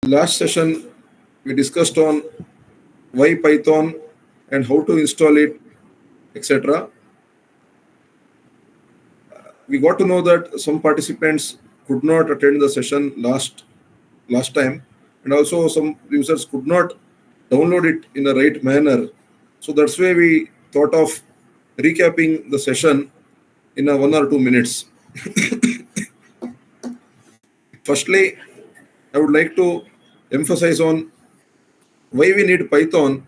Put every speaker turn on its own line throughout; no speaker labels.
Last session, we discussed on why Python and how to install it, etc. We got to know that some participants could not attend the session last time, and also some users could not download it in a right manner. So that's why we thought of recapping the session in a 1 or 2 minutes. Firstly, I would like to emphasize on why we need Python.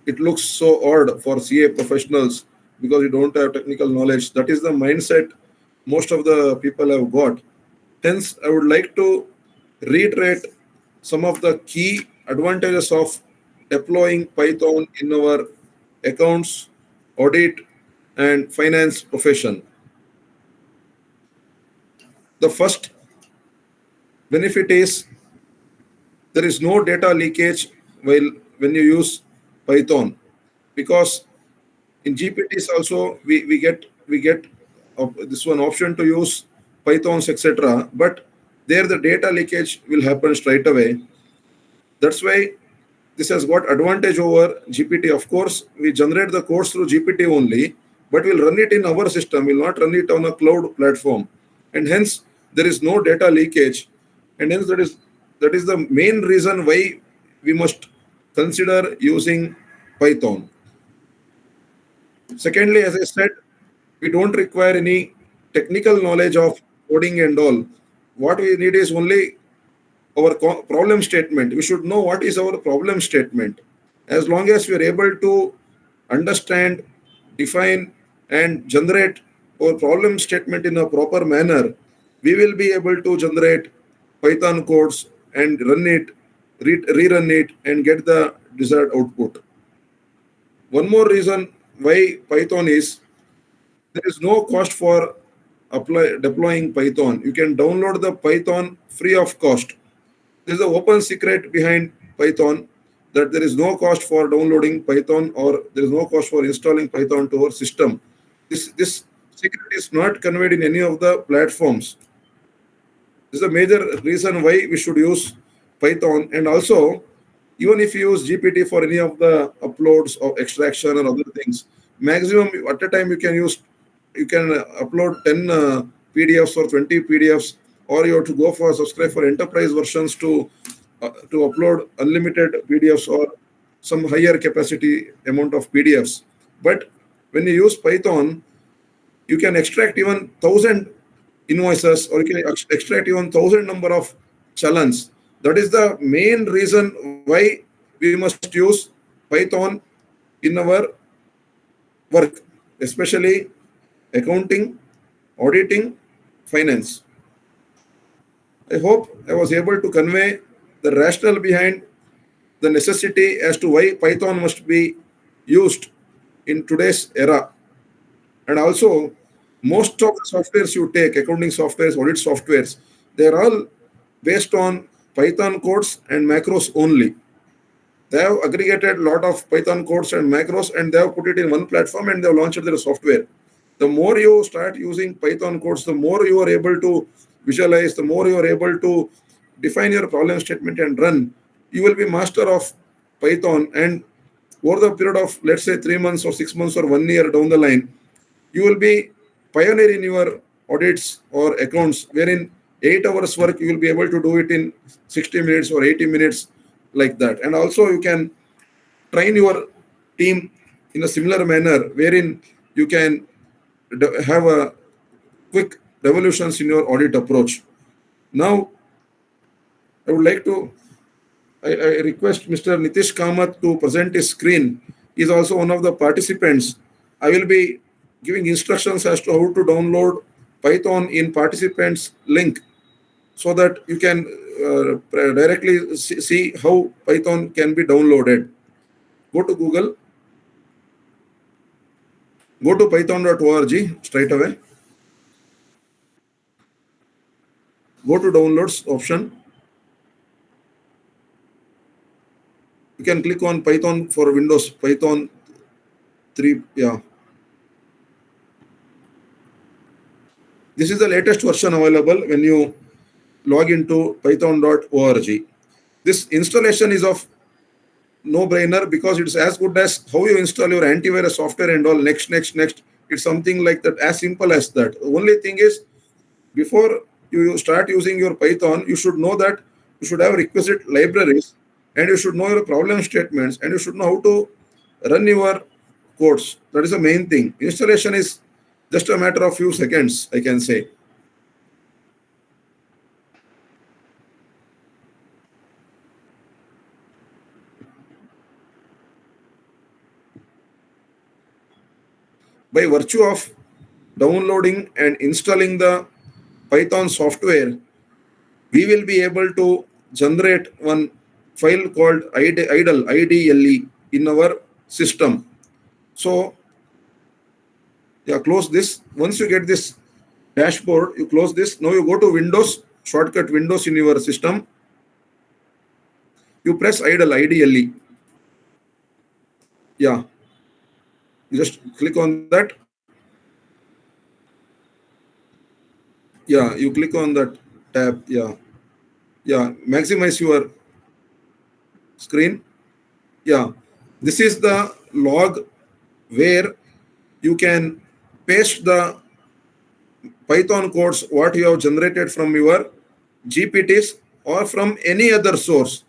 It looks so odd for CA professionals because you don't have technical knowledge. That is the mindset most of the people have got. Hence, I would like to reiterate some of the key advantages of deploying Python in our accounts, audit, and finance profession. The first benefit is there is no data leakage while when you use Python, because in GPTs also we get this one option to use Pythons, etc. But there the data leakage will happen straight away. That's why this has got advantage over GPT. Of course, we generate the codes through GPT only, but we'll run it in our system. We'll not run it on a cloud platform, and hence there is no data leakage, and hence that is the main reason why we must consider using Python. Secondly, as I said, we don't require any technical knowledge of coding and all. What we need is only our problem statement. We should know what is our problem statement. As long as we are able to understand, define, and generate our problem statement in a proper manner, we will be able to generate Python codes and run it, rerun it, and get the desired output. One more reason why Python is there is no cost for deploying Python. You can download the Python free of cost. This is the open secret behind Python, that there is no cost for downloading Python or there is no cost for installing Python to our system. This secret is not conveyed in any of the platforms. This is a major reason why we should use Python. And also, even if you use GPT for any of the uploads or extraction or other things, maximum at a time you can upload 10 PDFs or 20 PDFs, or you have to go for subscribe for enterprise versions to upload unlimited PDFs or some higher capacity amount of PDFs. But when you use Python, you can extract even 1,000 invoices, or you can extract even 1,000 number of challans. That is the main reason why we must use Python in our work, especially accounting, auditing, finance. I hope I was able to convey the rationale behind the necessity as to why Python must be used in today's era. And also, most of the softwares you take, accounting softwares, audit softwares, they're all based on Python codes and macros only. They have aggregated a lot of Python codes and macros, and they have put it in one platform and they have launched their software. The more you start using Python codes, the more you are able to visualize, the more you are able to define your problem statement and run. You will be master of Python, and over the period of, let's say, 3 months or 6 months or 1 year down the line, you will be pioneer in your audits or accounts, wherein 8 hours work you will be able to do it in 60 minutes or 80 minutes, like that. And also you can train your team in a similar manner, wherein you can have a quick revolutions in your audit approach. Now, I would like to I request Mr. Nitish Kamath to present his screen. He is also one of the participants. I will be giving instructions as to how to download Python in participants link, so that you can directly see how Python can be downloaded. Go to Google, go to python.org straight away. Go to downloads option. You can click on Python for Windows, Python 3. Yeah. This is the latest version available when you log into python.org. This installation is of no-brainer because it's as good as how you install your antivirus software and all. Next. It's something like that, as simple as that. The only thing is, before you start using your Python, you should know that you should have requisite libraries, and you should know your problem statements, and you should know how to run your codes. That is the main thing. Installation is just a matter of few seconds, I can say. By virtue of downloading and installing the Python software, we will be able to generate one file called IDLE in our system. So, yeah, close this. Once you get this dashboard, you close this. Now you go to Windows, shortcut Windows in your system. You press IDLE. Yeah, you just click on that. Yeah, you click on that tab. Yeah, maximize your screen. Yeah, this is the log where you can paste the Python codes what you have generated from your GPTs or from any other source.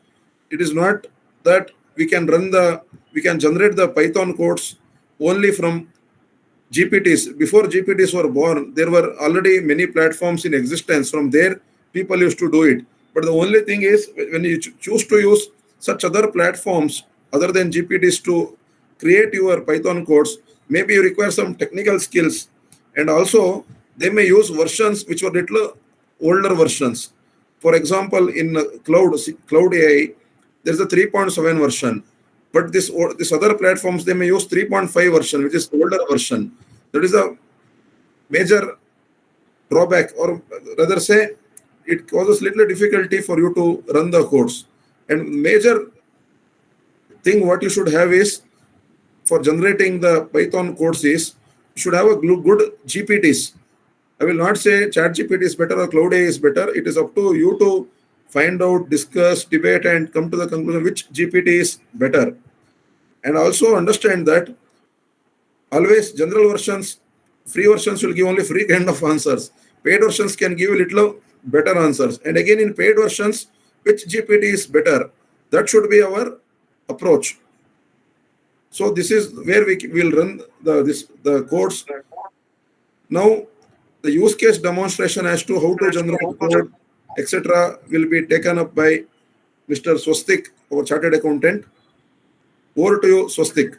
It is not that we can generate the Python codes only from GPTs. Before GPTs were born, there were already many platforms in existence. From there, people used to do it. But the only thing is, when you choose to use such other platforms other than GPTs to create your Python codes, maybe you require some technical skills, and also they may use versions which were little older versions. For example, in cloud AI, there's a 3.7 version, but this other platforms, they may use 3.5 version, which is older version. That is a major drawback, or rather say, it causes little difficulty for you to run the codes. And major thing what you should have is, for generating the Python codes is, you should have a good GPTs. I will not say ChatGPT is better or Cloud AI is better. It is up to you to find out, discuss, debate, and come to the conclusion which GPT is better. And also understand that always general versions, free versions will give only free kind of answers. Paid versions can give little better answers. And again, in paid versions, which GPT is better? That should be our approach. So this is where we will run the codes. Now, the use case demonstration as to how to generate code, etc., will be taken up by Mr. Swastik, our chartered accountant. Over to you, Swastik.